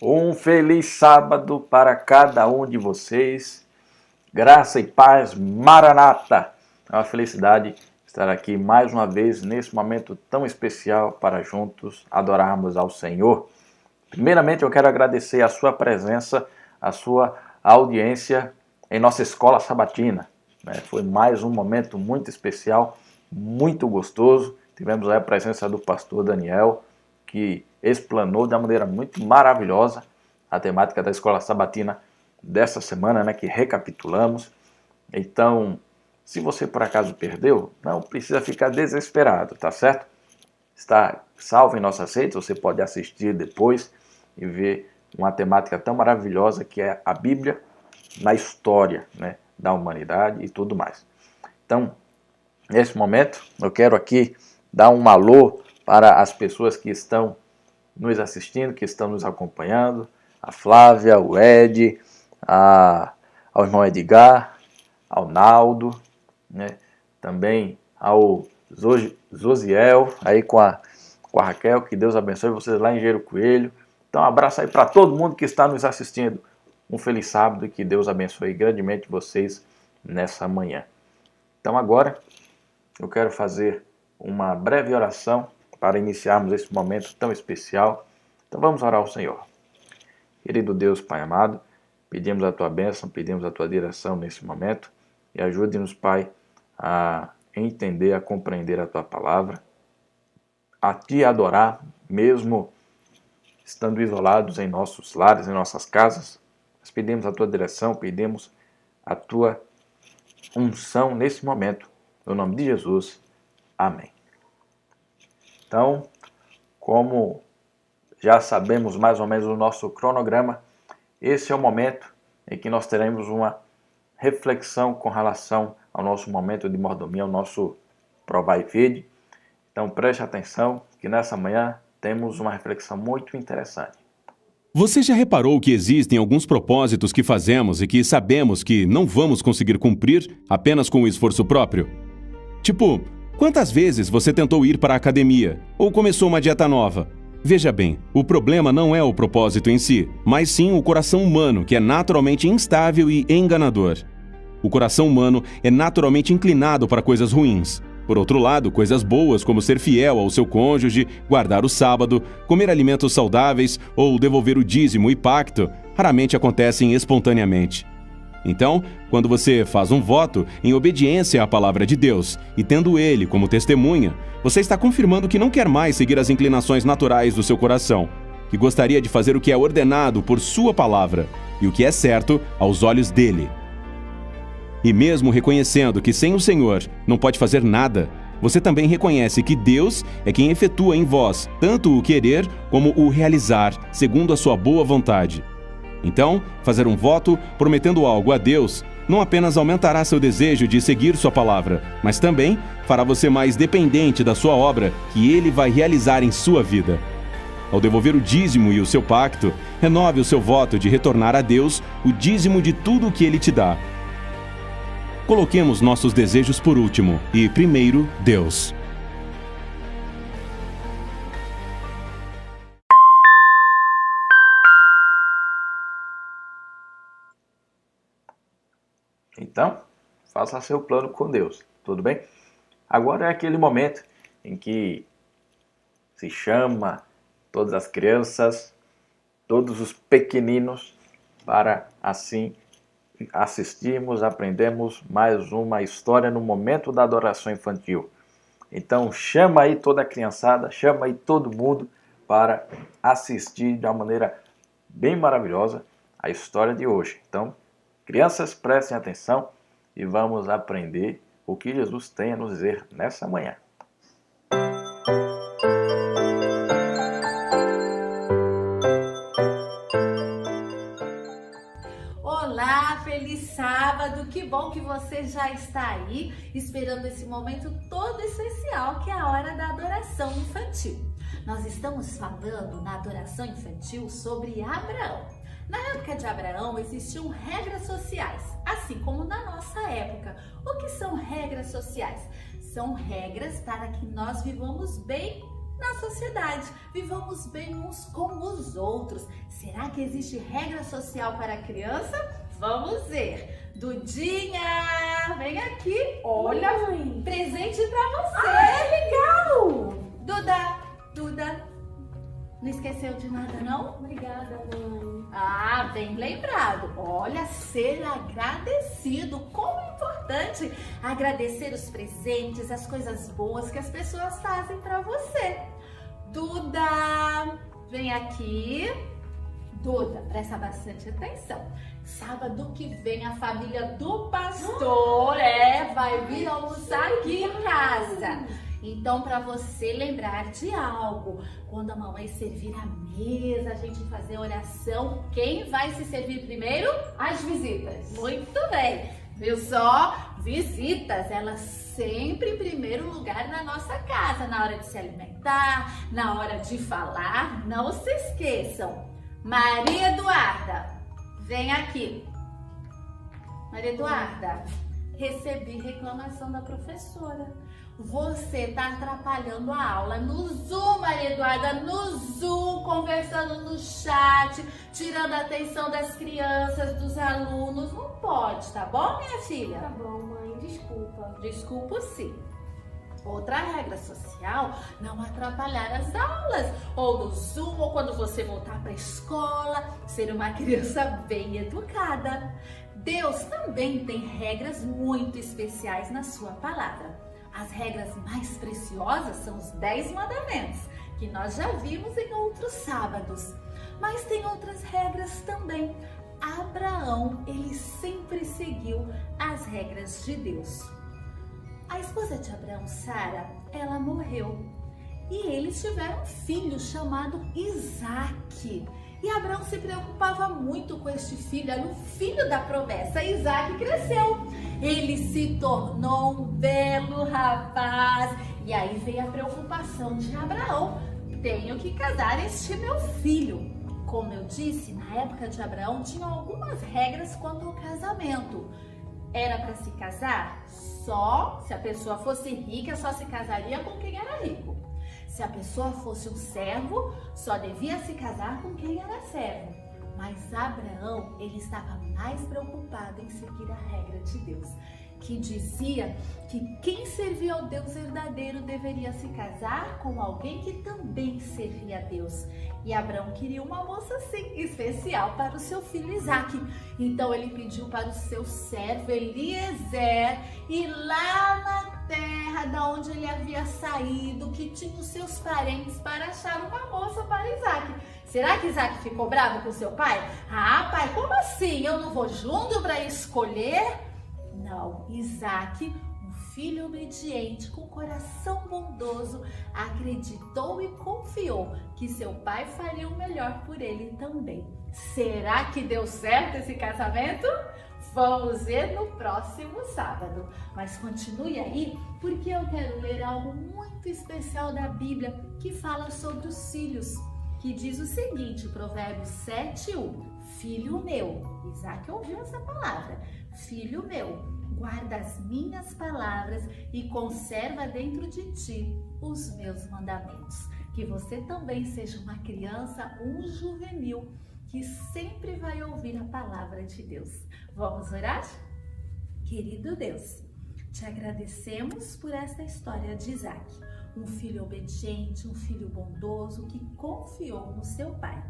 Um feliz sábado para cada um de vocês. Graça e paz, Maranata. É uma felicidade estar aqui mais uma vez nesse momento tão especial para juntos adorarmos ao Senhor. Primeiramente, eu quero agradecer a sua presença, a sua audiência em nossa escola sabatina. Foi mais um momento muito especial, muito gostoso. Tivemos aí a presença do pastor Daniel, que explanou de uma maneira muito maravilhosa a temática da escola sabatina dessa semana, que recapitulamos. Então, se você por acaso perdeu, não precisa ficar desesperado, tá certo? Está salvo em nossas redes, você pode assistir depois e ver uma temática tão maravilhosa que é a Bíblia na história, da humanidade e tudo mais. Então, nesse momento, eu quero aqui dar um alô para as pessoas que estão nos assistindo, que estão nos acompanhando, a Flávia, o Ed, ao irmão Edgar, ao Naldo, também ao Zosiel, aí com a Raquel, que Deus abençoe vocês lá em Gero Coelho. Então, um abraço aí para todo mundo que está nos assistindo. Um feliz sábado e que Deus abençoe grandemente vocês nessa manhã. Então, agora, eu quero fazer uma breve oração para iniciarmos esse momento tão especial. Então, vamos orar ao Senhor. Querido Deus, Pai amado, pedimos a Tua bênção, pedimos a Tua direção nesse momento e ajude-nos, Pai, a entender, a compreender a Tua palavra, a Te adorar, mesmo estando isolados em nossos lares, em nossas casas. Nós pedimos a Tua direção, pedimos a Tua unção nesse momento. No nome de Jesus. Amém. Então, como já sabemos mais ou menos o nosso cronograma, esse é o momento em que nós teremos uma reflexão com relação ao nosso momento de mordomia, ao nosso Provai e Vede. Então, preste atenção que nessa manhã temos uma reflexão muito interessante. Você já reparou que existem alguns propósitos que fazemos e que sabemos que não vamos conseguir cumprir apenas com o esforço próprio? Tipo, quantas vezes você tentou ir para a academia ou começou uma dieta nova? Veja bem, o problema não é o propósito em si, mas sim o coração humano, que é naturalmente instável e enganador. O coração humano é naturalmente inclinado para coisas ruins. Por outro lado, coisas boas como ser fiel ao seu cônjuge, guardar o sábado, comer alimentos saudáveis ou devolver o dízimo e pacto raramente acontecem espontaneamente. Então, quando você faz um voto em obediência à palavra de Deus e tendo Ele como testemunha, você está confirmando que não quer mais seguir as inclinações naturais do seu coração, que gostaria de fazer o que é ordenado por sua palavra e o que é certo aos olhos dele. E mesmo reconhecendo que sem o Senhor não pode fazer nada, você também reconhece que Deus é quem efetua em vós tanto o querer como o realizar, segundo a sua boa vontade. Então, fazer um voto prometendo algo a Deus não apenas aumentará seu desejo de seguir sua palavra, mas também fará você mais dependente da sua obra que Ele vai realizar em sua vida. Ao devolver o dízimo e o seu pacto, renove o seu voto de retornar a Deus o dízimo de tudo o que Ele te dá. Coloquemos nossos desejos por último e primeiro Deus. Então, faça seu plano com Deus, tudo bem? Agora é aquele momento em que se chama todas as crianças, todos os pequeninos, para assim assistirmos, aprendemos mais uma história no momento da adoração infantil. Então chama aí toda a criançada, chama aí todo mundo para assistir de uma maneira bem maravilhosa a história de hoje. Então, crianças, prestem atenção e vamos aprender o que Jesus tem a nos dizer nessa manhã. Olá, feliz sábado! Que bom que você já está aí esperando esse momento todo especial que é a hora da adoração infantil. Nós estamos falando na adoração infantil sobre Abraão. Na época de Abraão existiam regras sociais, assim como na nossa época. O que são regras sociais? São regras para que nós vivamos bem na sociedade. Vivamos bem uns com os outros. Será que existe regra social para a criança? Vamos ver. Dudinha, vem aqui. Olha, Mãe. presente pra você. Legal! Duda, não esqueceu de nada, não? Obrigada, mãe. Ah, bem lembrado. Olha, ser agradecido. Como é importante agradecer os presentes, as coisas boas que as pessoas fazem para você. Duda, vem aqui. Duda, presta bastante atenção. Sábado que vem a família do pastor vai vir almoçar aqui em casa. Então, para você lembrar de algo, quando a mamãe servir a mesa, a gente fazer oração, quem vai se servir primeiro? As visitas. Muito bem, viu só? Visitas, elas sempre em primeiro lugar na nossa casa, na hora de se alimentar, na hora de falar, não se esqueçam. Maria Eduarda, vem aqui. Maria Eduarda, recebi reclamação da professora. Você está atrapalhando a aula no Zoom, Maria Eduarda, no Zoom, conversando no chat, tirando a atenção das crianças, dos alunos. Não pode, tá bom, minha filha? Tá bom, mãe. Desculpa. Desculpa, sim. Outra regra social, não atrapalhar as aulas, ou no Zoom, ou quando você voltar para a escola, ser uma criança bem educada. Deus também tem regras muito especiais na sua palavra. As regras mais preciosas são os 10 mandamentos, que nós já vimos em outros sábados. Mas tem outras regras também. Abraão, ele sempre seguiu as regras de Deus. A esposa de Abraão, Sara, ela morreu. E eles tiveram um filho chamado Isaque. E Abraão se preocupava muito com este filho, era o filho da promessa. Isaque cresceu. Ele se tornou um belo rapaz. E aí veio a preocupação de Abraão. Tenho que casar este meu filho. Como eu disse, na época de Abraão tinha algumas regras quanto ao casamento. Era para se casar só se a pessoa fosse rica, só se casaria com quem era rico. Se a pessoa fosse um servo, só devia se casar com quem era servo. Mas Abraão, ele estava mais preocupado em seguir a regra de Deus, que dizia que quem servia ao Deus verdadeiro deveria se casar com alguém que também servia a Deus. E Abraão queria uma moça assim, especial para o seu filho Isaque. Então ele pediu para o seu servo Eliezer ir lá na terra da onde ele havia saído, que tinha os seus parentes, para achar uma moça para Isaque. Será que Isaque ficou bravo com seu pai? Ah, pai, como assim? Eu não vou junto para escolher? Não, Isaque, um filho obediente, com coração bondoso, acreditou e confiou que seu pai faria o melhor por ele também. Será que deu certo esse casamento? Vamos ver no próximo sábado. Mas continue aí, porque eu quero ler algo muito especial da Bíblia que fala sobre os filhos, que diz o seguinte, Provérbios 7:1. Filho meu, Isaque ouviu essa palavra. Filho meu, guarda as minhas palavras e conserva dentro de ti os meus mandamentos. Que você também seja uma criança, um juvenil, que sempre vai ouvir a palavra de Deus. Vamos orar? Querido Deus, te agradecemos por esta história de Isaque, um filho obediente, um filho bondoso que confiou no seu pai.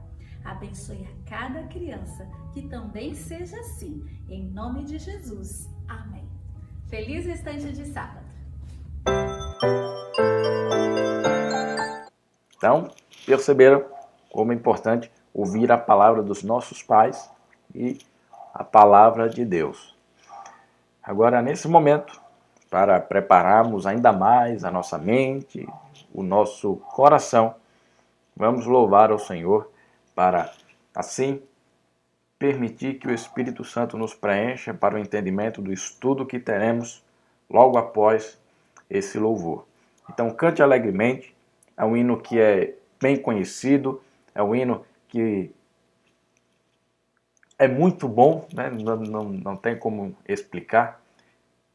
Abençoe a cada criança, que também seja assim. Em nome de Jesus. Amém. Feliz restante de sábado. Então, perceberam como é importante ouvir a palavra dos nossos pais e a palavra de Deus. Agora, nesse momento, para prepararmos ainda mais a nossa mente, o nosso coração, vamos louvar ao Senhor para, assim, permitir que o Espírito Santo nos preencha para o entendimento do estudo que teremos logo após esse louvor. Então, cante alegremente, é um hino que é bem conhecido, é um hino que é muito bom, né? Não tem como explicar,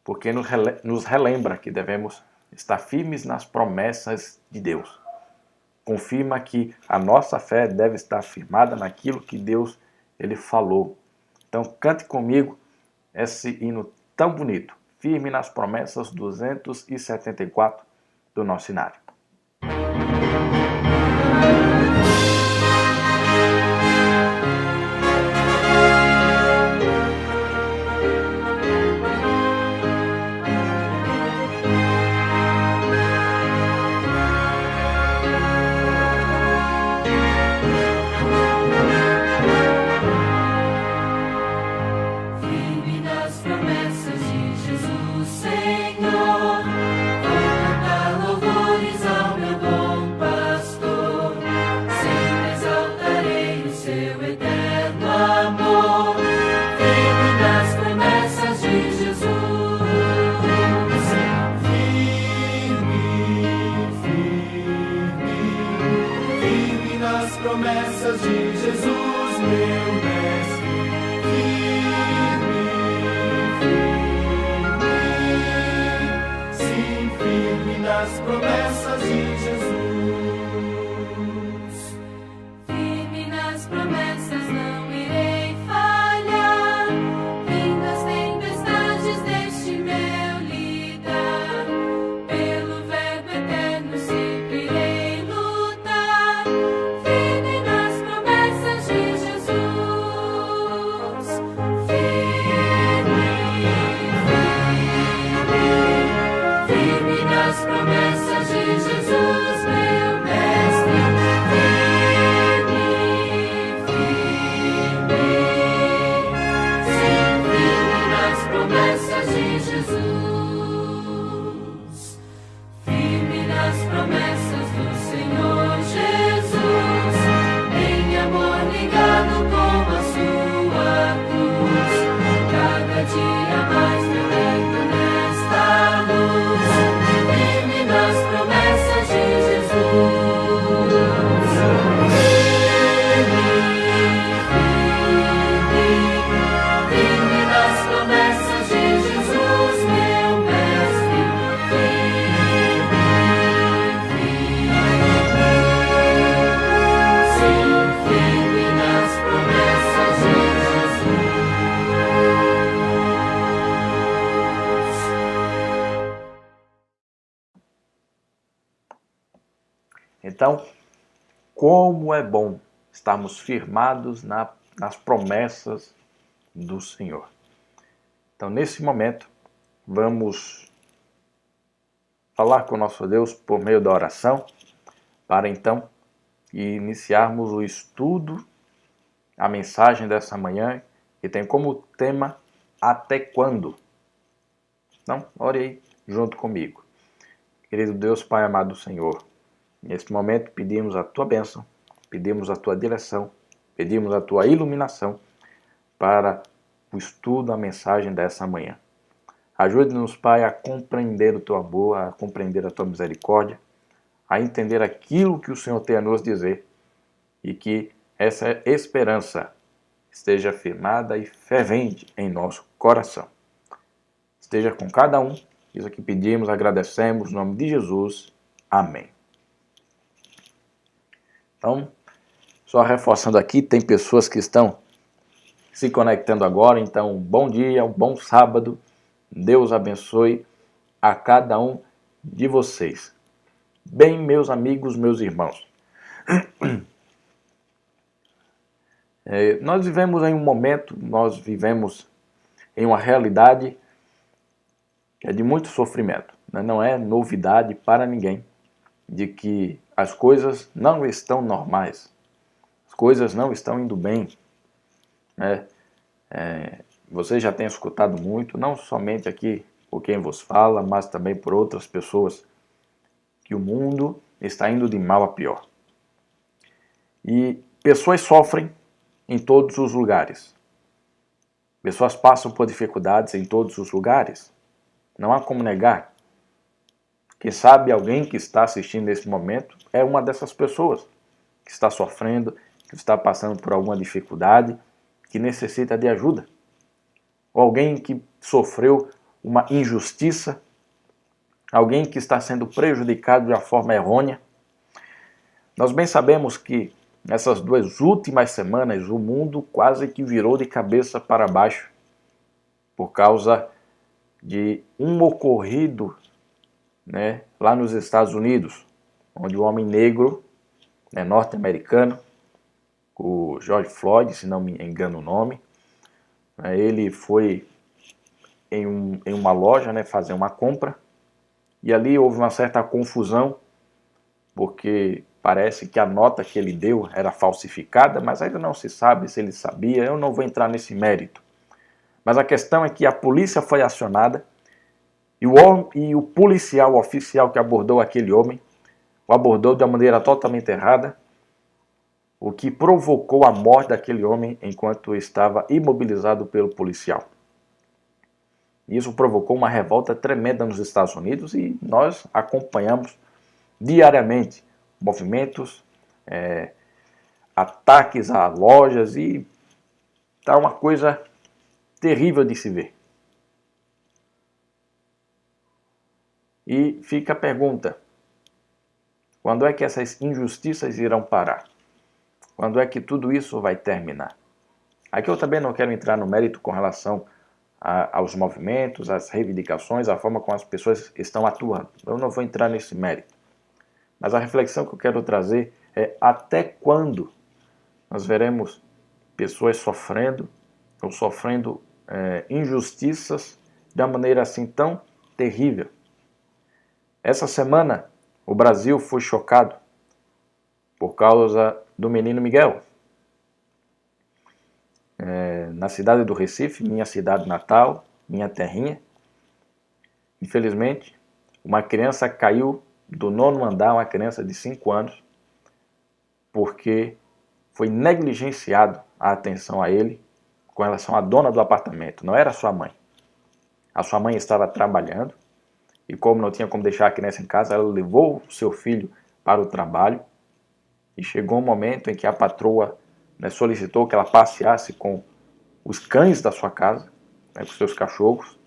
porque nos relembra que devemos estar firmes nas promessas de Deus. confirma que a nossa fé deve estar firmada naquilo que Deus ele falou. Então cante comigo esse hino tão bonito, Firme nas Promessas 274 do nosso cenário. Promessas de Jesus, meu mestre, firme, sim, firme nas promessas de Jesus. Firme nas promessas, não irei falhar, vindo as tempestades deste meu lidar, pelo verbo eterno sempre irei lutar. Firme nas promessas de Jesus, firme nas promessas de Jesus, meu mestre, sim, firme nas promessas de Jesus, firme nas promessas do Senhor Jesus, em amor ligado com a sua cruz, cada dia mais meu eco nesta luz, firme nas promessas de Jesus, firme nas promessas de Jesus, meu mestre, sim, firme nas promessas de Jesus. Então, como é bom estarmos firmados nas promessas do Senhor. Então, nesse momento, vamos falar com o nosso Deus por meio da oração, para então iniciarmos o estudo, a mensagem dessa manhã, que tem como tema Até Quando? Então, ore aí junto comigo. Querido Deus, Pai amado do Senhor, nesse momento pedimos a Tua bênção, pedimos a Tua direção, pedimos a Tua iluminação para o estudo, a mensagem dessa manhã. Ajude-nos, Pai, a compreender o Teu amor, a compreender a Tua misericórdia, a entender aquilo que o Senhor tem a nos dizer e que essa esperança esteja firmada e fervente em nosso coração. Esteja com cada um, isso que pedimos, agradecemos, em nome de Jesus. Amém. Então, só reforçando aqui, tem pessoas que estão se conectando agora, então, bom dia, um bom sábado, Deus abençoe a cada um de vocês. Bem, meus amigos, meus irmãos, nós vivemos em um momento, nós vivemos em uma realidade que é de muito sofrimento, né? Não é novidade para ninguém de que as coisas não estão normais, as coisas não estão indo bem, né? Você já tem escutado muito, não somente aqui por quem vos fala, mas também por outras pessoas, que o mundo está indo de mal a pior. E pessoas sofrem em todos os lugares. Pessoas passam por dificuldades em todos os lugares. Não há como negar. Quem sabe alguém que está assistindo nesse momento é uma dessas pessoas que está sofrendo, que está passando por alguma dificuldade, que necessita de ajuda. Ou alguém que sofreu uma injustiça, alguém que está sendo prejudicado de uma forma errônea. Nós bem sabemos que nessas 2 últimas semanas o mundo quase que virou de cabeça para baixo por causa de um ocorrido, né, lá nos Estados Unidos, onde o homem negro, né, norte-americano, o George Floyd, se não me engano o nome, né, ele foi em uma loja, né, fazer uma compra, e ali houve uma certa confusão, porque parece que a nota que ele deu era falsificada, mas ainda não se sabe se ele sabia, eu não vou entrar nesse mérito. Mas a questão é que a polícia foi acionada e o policial oficial que abordou aquele homem o abordou de uma maneira totalmente errada, o que provocou a morte daquele homem enquanto estava imobilizado pelo policial. Isso provocou uma revolta tremenda nos Estados Unidos e nós acompanhamos diariamente movimentos, ataques a lojas e está uma coisa terrível de se ver. E fica a pergunta: quando é que essas injustiças irão parar? Quando é que tudo isso vai terminar? Aqui eu também não quero entrar no mérito com relação aos movimentos, às reivindicações, a forma como as pessoas estão atuando. Eu não vou entrar nesse mérito. Mas a reflexão que eu quero trazer é até quando nós veremos pessoas sofrendo ou sofrendo injustiças de uma maneira assim tão terrível. Essa semana o Brasil foi chocado por causa do menino Miguel. Na cidade do Recife, minha cidade natal, minha terrinha, infelizmente, uma criança caiu do 9º andar, uma criança de 5 anos, porque foi negligenciado a atenção a ele com relação à dona do apartamento. Não era sua mãe. A sua mãe estava trabalhando e, como não tinha como deixar a criança em casa, ela levou o seu filho para o trabalho e chegou um momento em que a patroa, né, solicitou que ela passeasse com os cães da sua casa, né, com seus cachorros,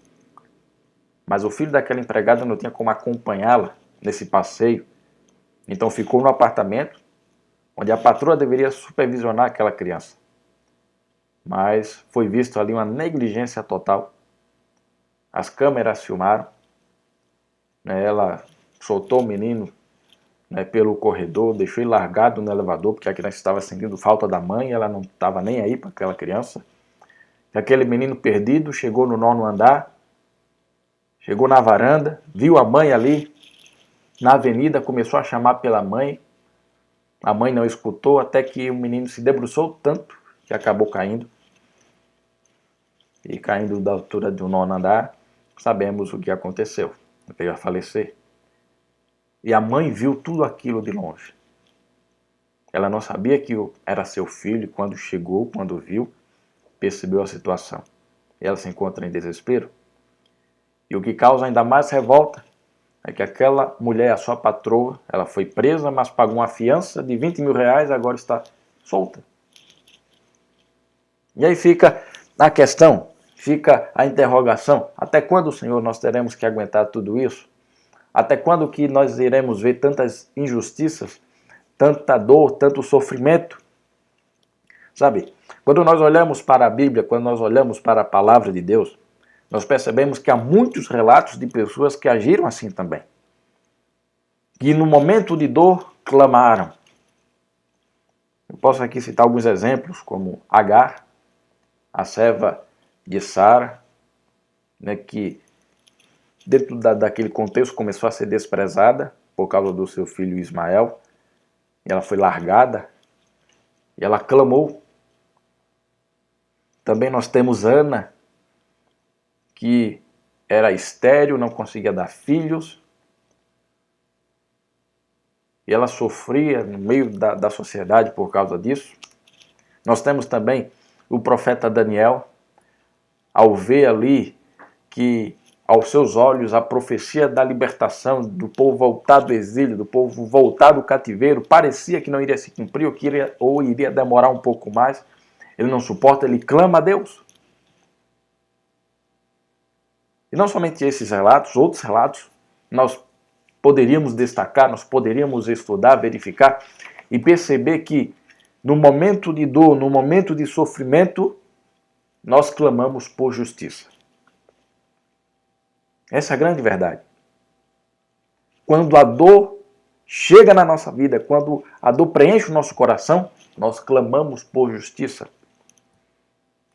mas o filho daquela empregada não tinha como acompanhá-la nesse passeio, então ficou no apartamento onde a patroa deveria supervisionar aquela criança. Mas foi visto ali uma negligência total. As câmeras filmaram, né, ela soltou o menino, né, pelo corredor, deixou ele largado no elevador, porque a criança estava sentindo falta da mãe, ela não estava nem aí para aquela criança. E aquele menino perdido chegou no 9º andar, chegou na varanda, viu a mãe ali na avenida, começou a chamar pela mãe. A mãe não escutou, até que o menino se debruçou tanto que acabou caindo. E caindo da altura do 9º andar, sabemos o que aconteceu. Veio a falecer. E a mãe viu tudo aquilo de longe. Ela não sabia que era seu filho. Quando chegou, quando viu, percebeu a situação. Ela se encontra em desespero. E o que causa ainda mais revolta é que aquela mulher, a sua patroa, ela foi presa, mas pagou uma fiança de 20 mil reais e agora está solta. E aí fica a questão, fica a interrogação: até quando, Senhor, nós teremos que aguentar tudo isso? Até quando que nós iremos ver tantas injustiças, tanta dor, tanto sofrimento? Sabe, quando nós olhamos para a Bíblia, quando nós olhamos para a palavra de Deus, nós percebemos que há muitos relatos de pessoas que agiram assim também. Que no momento de dor, clamaram. Eu posso aqui citar alguns exemplos, como Agar, a serva de Sara, né, que dentro daquele contexto começou a ser desprezada por causa do seu filho Ismael. E ela foi largada e ela clamou. Também nós temos Ana, que era estéril, não conseguia dar filhos. E ela sofria no meio da sociedade por causa disso. Nós temos também o profeta Daniel, ao ver ali que aos seus olhos a profecia da libertação do povo voltar do exílio, do povo voltar do cativeiro, parecia que não iria se cumprir ou iria demorar um pouco mais. Ele não suporta, ele clama a Deus. E não somente esses relatos, outros relatos nós poderíamos destacar, nós poderíamos estudar, verificar, e perceber que no momento de dor, no momento de sofrimento, nós clamamos por justiça. Essa é a grande verdade. Quando a dor chega na nossa vida, quando a dor preenche o nosso coração, nós clamamos por justiça.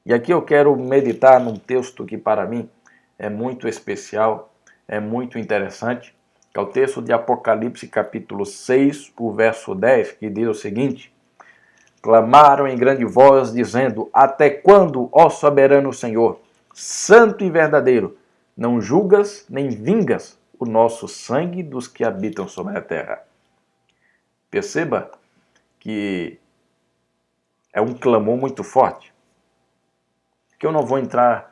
E aqui eu quero meditar num texto que para mim é muito especial, é muito interessante, que é o texto de Apocalipse capítulo 6, o verso 10, que diz o seguinte: clamaram em grande voz, dizendo: até quando, ó soberano Senhor, santo e verdadeiro, não julgas nem vingas o nosso sangue dos que habitam sobre a terra? Perceba que é um clamor muito forte, que eu não vou entrar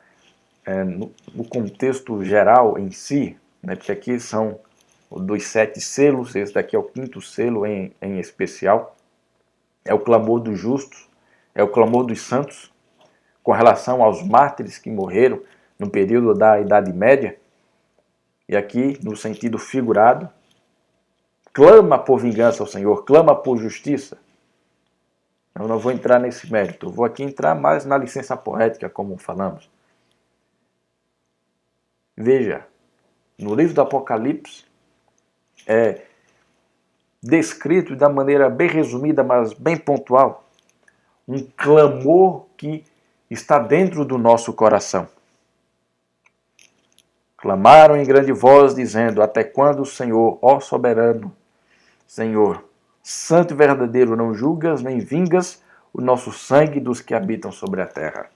no contexto geral em si, né, porque aqui são dos 7 selos, esse daqui é o 5º selo em especial. É o clamor dos justos, é o clamor dos santos, com relação aos mártires que morreram no período da Idade Média. E aqui, no sentido figurado, clama por vingança ao Senhor, clama por justiça. Eu não vou entrar nesse mérito, eu vou aqui entrar mais na licença poética, como falamos. Veja, no livro do Apocalipse, é descrito da maneira bem resumida, mas bem pontual, um clamor que está dentro do nosso coração. Clamaram em grande voz, dizendo: até quando, Senhor, ó soberano, Senhor, santo e verdadeiro, não julgas nem vingas o nosso sangue dos que habitam sobre a terra?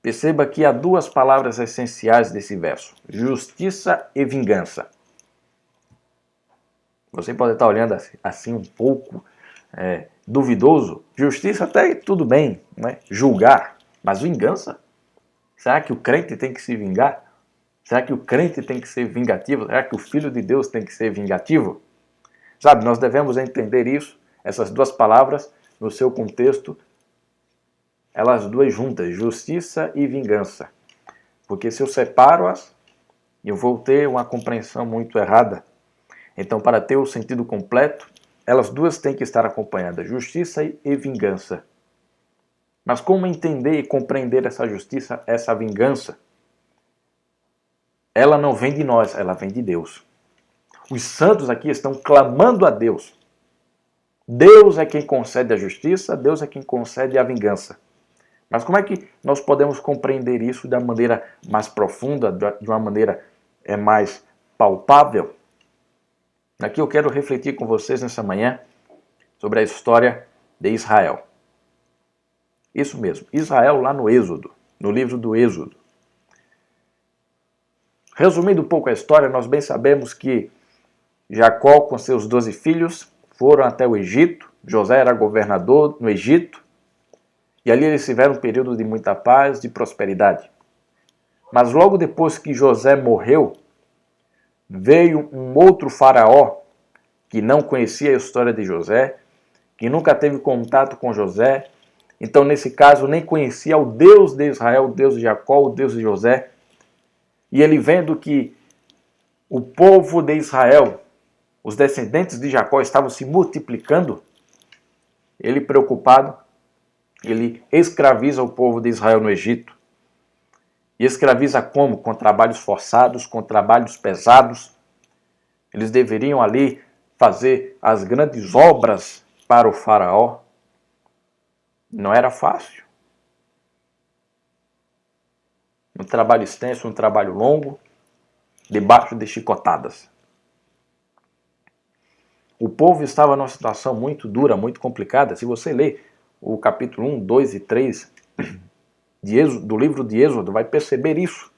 Perceba que há 2 palavras essenciais desse verso: justiça e vingança. Você pode estar olhando assim um pouco duvidoso. Justiça até tudo bem, né? Julgar, mas vingança? Será que o crente tem que se vingar? Será que o crente tem que ser vingativo? Será que o Filho de Deus tem que ser vingativo? Sabe, nós devemos entender isso, essas 2 palavras, no seu contexto, elas 2 juntas, justiça e vingança. Porque se eu separo-as, eu vou ter uma compreensão muito errada. Então, para ter o sentido completo, elas 2 têm que estar acompanhadas, justiça e vingança. Mas como entender e compreender essa justiça, essa vingança? Ela não vem de nós, ela vem de Deus. Os santos aqui estão clamando a Deus. Deus é quem concede a justiça, Deus é quem concede a vingança. Mas como é que nós podemos compreender isso da maneira mais profunda, de uma maneira mais palpável? Aqui eu quero refletir com vocês nessa manhã sobre a história de Israel. Isso mesmo, Israel lá no Êxodo, no livro do Êxodo. Resumindo um pouco a história, nós bem sabemos que Jacó com seus 12 filhos foram até o Egito. José era governador no Egito. E ali eles tiveram um período de muita paz, de prosperidade. Mas logo depois que José morreu, veio um outro faraó que não conhecia a história de José, que nunca teve contato com José. Então, nesse caso, nem conhecia o Deus de Israel, o Deus de Jacó, o Deus de José. E ele vendo que o povo de Israel, os descendentes de Jacó, estavam se multiplicando, ele preocupado, ele escraviza o povo de Israel no Egito. E escraviza como? Com trabalhos forçados, com trabalhos pesados. Eles deveriam ali fazer as grandes obras para o faraó. Não era fácil. Um trabalho extenso, um trabalho longo, debaixo de chicotadas. O povo estava numa situação muito dura, muito complicada. Se você ler o capítulo 1, 2 e 3 do livro de Êxodo, vai perceber isso.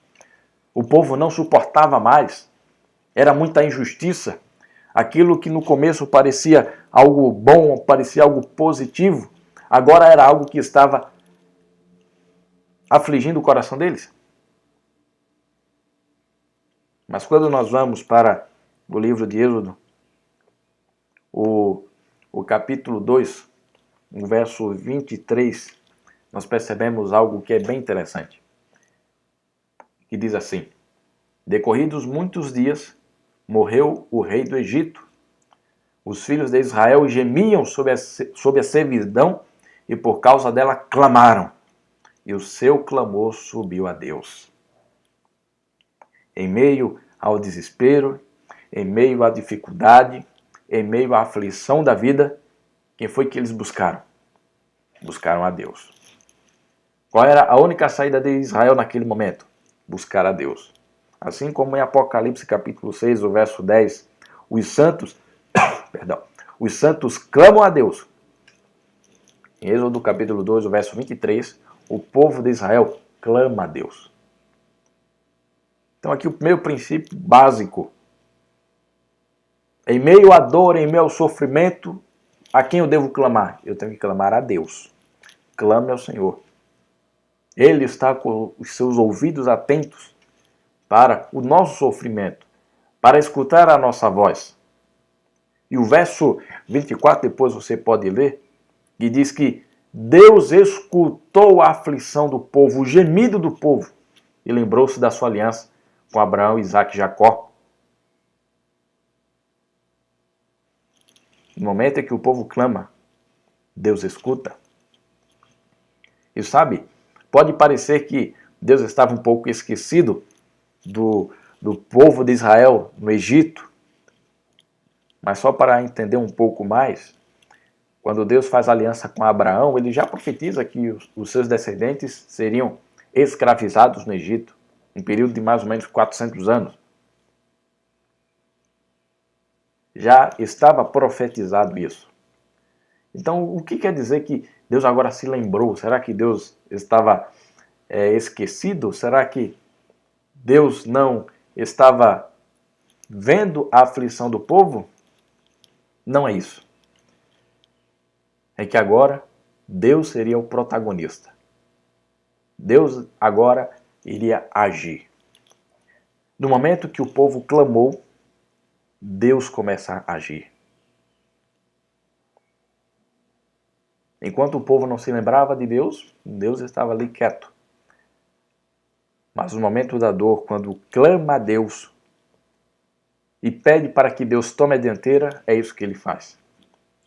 O povo não suportava mais. Era muita injustiça. Aquilo que no começo parecia algo bom, parecia algo positivo, agora era algo que estava afligindo o coração deles. Mas quando nós vamos para o livro de Êxodo, o capítulo 2, o verso 23, nós percebemos algo que é bem interessante. Que diz assim: decorridos muitos dias, morreu o rei do Egito, Os filhos de Israel gemiam sob a servidão e por causa dela clamaram. E o seu clamor subiu a Deus. Em meio ao desespero, em meio à dificuldade, em meio à aflição da vida, quem foi que eles buscaram? Buscaram a Deus. Qual era a única saída de Israel naquele momento? Buscar a Deus. Assim como em Apocalipse capítulo 6, o verso 10, os santos clamam a Deus. Em Êxodo capítulo 2, o verso 23, o povo de Israel clama a Deus. Então aqui o primeiro princípio básico. Em meio à dor, em meio ao sofrimento, a quem eu devo clamar? Eu tenho que clamar a Deus. Clame ao Senhor. Ele está com os seus ouvidos atentos para o nosso sofrimento, para escutar a nossa voz. E o verso 24, depois você pode ler, que diz que Deus escutou a aflição do povo, o gemido do povo, e lembrou-se da sua aliança com Abraão, Isaque e Jacó. No momento em que o povo clama, Deus escuta. E sabe, pode parecer que Deus estava um pouco esquecido do povo de Israel no Egito. Mas só para entender um pouco mais, quando Deus faz aliança com Abraão, ele já profetiza que os seus descendentes seriam escravizados no Egito, um período de mais ou menos 400 anos. Já estava profetizado isso. Então, o que quer dizer que Deus agora se lembrou? Será que Deus estava esquecido? Será que Deus não estava vendo a aflição do povo? Não é isso. É que agora Deus seria o protagonista. Deus agora iria agir. No momento que o povo clamou, Deus começa a agir. Enquanto o povo não se lembrava de Deus, Deus estava ali quieto. Mas no momento da dor, quando clama a Deus e pede para que Deus tome a dianteira, é isso que ele faz.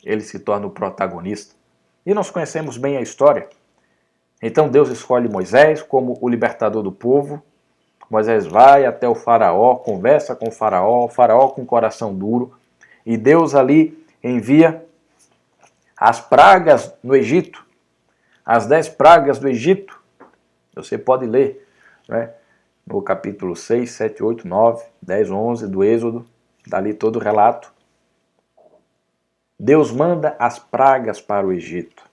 Ele se torna o protagonista. E nós conhecemos bem a história. Então Deus escolhe Moisés como o libertador do povo. Moisés vai até o faraó, conversa com o faraó com o coração duro. E Deus ali envia as pragas no Egito, as 10 pragas do Egito. Você pode ler, né? No capítulo 6, 7, 8, 9, 10, 11 do Êxodo, dali todo o relato. Deus manda as pragas para o Egito.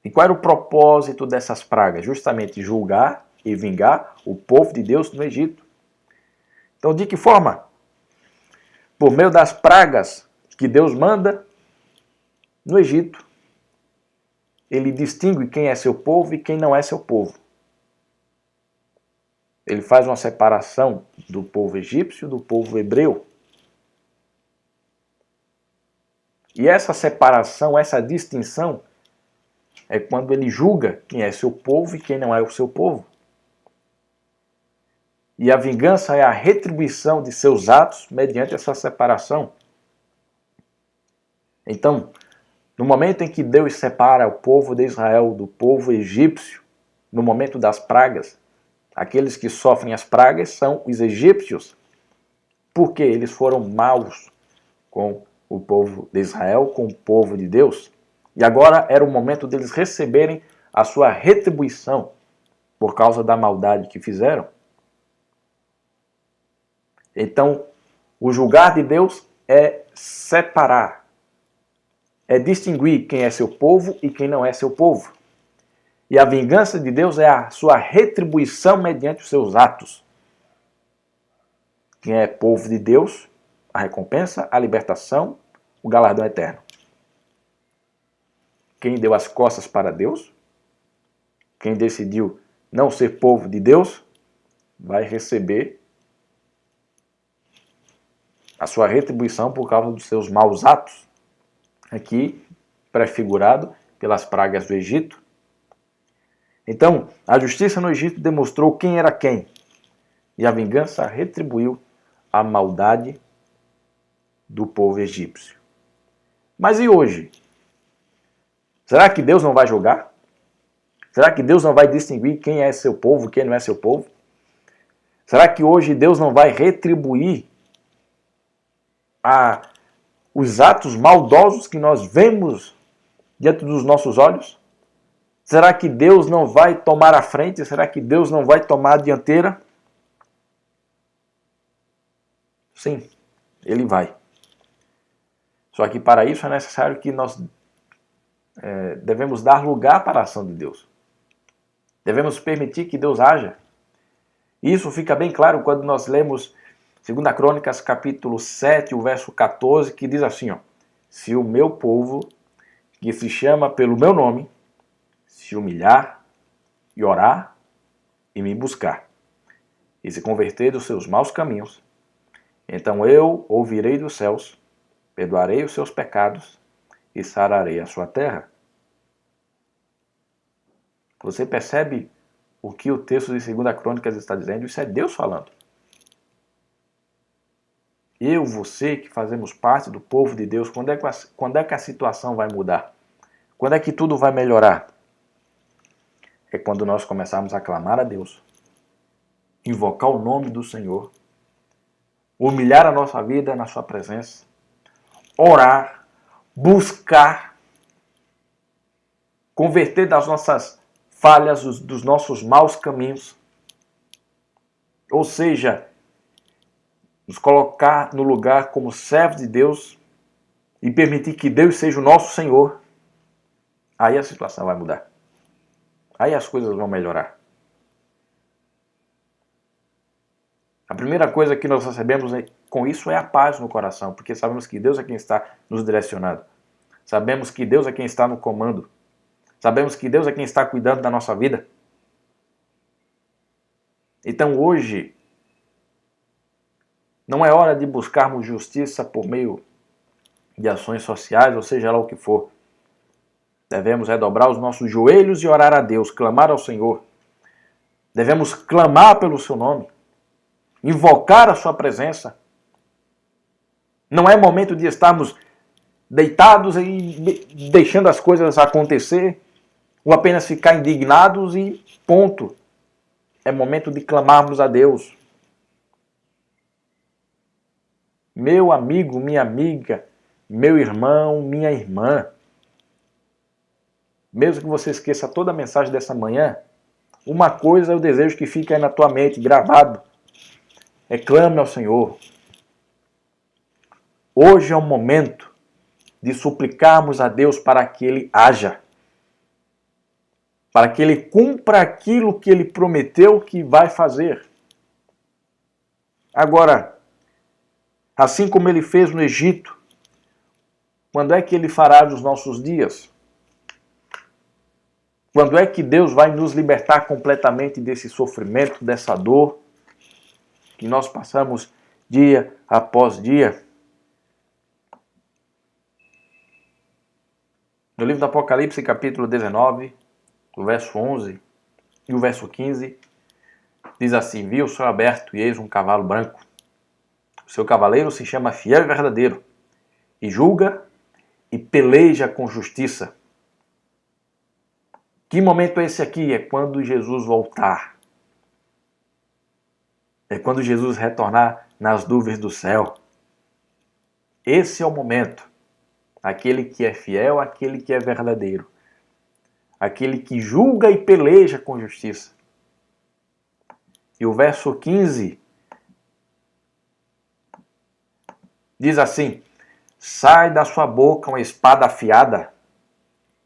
E qual era o propósito dessas pragas? Justamente julgar e vingar o povo de Deus no Egito. Então, de que forma? Por meio das pragas que Deus manda no Egito, ele distingue quem é seu povo e quem não é seu povo. Ele faz uma separação do povo egípcio do povo hebreu. E essa separação, essa distinção, é quando ele julga quem é seu povo e quem não é o seu povo. E a vingança é a retribuição de seus atos mediante essa separação. Então, no momento em que Deus separa o povo de Israel do povo egípcio, no momento das pragas, aqueles que sofrem as pragas são os egípcios, porque eles foram maus com o povo de Israel, com o povo de Deus. E agora era o momento deles receberem a sua retribuição por causa da maldade que fizeram. Então, o julgar de Deus é separar, é distinguir quem é seu povo e quem não é seu povo. E a vingança de Deus é a sua retribuição mediante os seus atos. Quem é povo de Deus, a recompensa, a libertação, o galardão eterno. Quem deu as costas para Deus, quem decidiu não ser povo de Deus, vai receber a sua retribuição por causa dos seus maus atos. Aqui, prefigurado pelas pragas do Egito. Então, a justiça no Egito demonstrou quem era quem. E a vingança retribuiu a maldade do povo egípcio. Mas e hoje? Será que Deus não vai julgar? Será que Deus não vai distinguir quem é seu povo e quem não é seu povo? Será que hoje Deus não vai retribuir os atos maldosos que nós vemos diante dos nossos olhos? Será que Deus não vai tomar a frente? Será que Deus não vai tomar a dianteira? Sim, Ele vai. Só que para isso é necessário que nós devemos dar lugar para a ação de Deus. Devemos permitir que Deus haja. Isso fica bem claro quando nós lemos 2 Crônicas, capítulo 7, o verso 14, que diz assim, ó: se o meu povo, que se chama pelo meu nome, se humilhar e orar e me buscar, e se converter dos seus maus caminhos, então eu ouvirei dos céus, perdoarei os seus pecados e sararei a sua terra. Você percebe o que o texto de 2 Crônicas está dizendo? Isso é Deus falando. Eu, você, que fazemos parte do povo de Deus, quando é que a situação vai mudar? Quando é que tudo vai melhorar? É quando nós começarmos a clamar a Deus, invocar o nome do Senhor, humilhar a nossa vida na sua presença, orar, buscar, converter das nossas falhas, dos nossos maus caminhos. Ou seja, nos colocar no lugar como servos de Deus e permitir que Deus seja o nosso Senhor. Aí a situação vai mudar. Aí as coisas vão melhorar. A primeira coisa que nós recebemos com isso é a paz no coração, porque sabemos que Deus é quem está nos direcionando. Sabemos que Deus é quem está no comando. Sabemos que Deus é quem está cuidando da nossa vida. Então hoje, não é hora de buscarmos justiça por meio de ações sociais, ou seja lá o que for. Devemos redobrar os nossos joelhos e orar a Deus, clamar ao Senhor. Devemos clamar pelo seu nome, invocar a sua presença. Não é momento de estarmos deitados e deixando as coisas acontecer, ou apenas ficar indignados e ponto. É momento de clamarmos a Deus. Meu amigo, minha amiga, meu irmão, minha irmã, mesmo que você esqueça toda a mensagem dessa manhã, uma coisa eu desejo que fique aí na tua mente, gravado. Clame ao Senhor. Hoje é o momento de suplicarmos a Deus para que Ele haja. Para que Ele cumpra aquilo que Ele prometeu que vai fazer. Agora, assim como Ele fez no Egito, quando é que Ele fará nos nossos dias? Quando é que Deus vai nos libertar completamente desse sofrimento, dessa dor que nós passamos dia após dia? No livro do Apocalipse, capítulo 19, o verso 11 e o verso 15, diz assim: vi o céu aberto e eis um cavalo branco. O seu cavaleiro se chama Fiel e Verdadeiro, e julga e peleja com justiça. Que momento é esse aqui? É quando Jesus voltar. É quando Jesus retornar nas nuvens do céu. Esse é o momento. Aquele que é fiel, aquele que é verdadeiro. Aquele que julga e peleja com justiça. E o verso 15 diz assim: sai da sua boca uma espada afiada,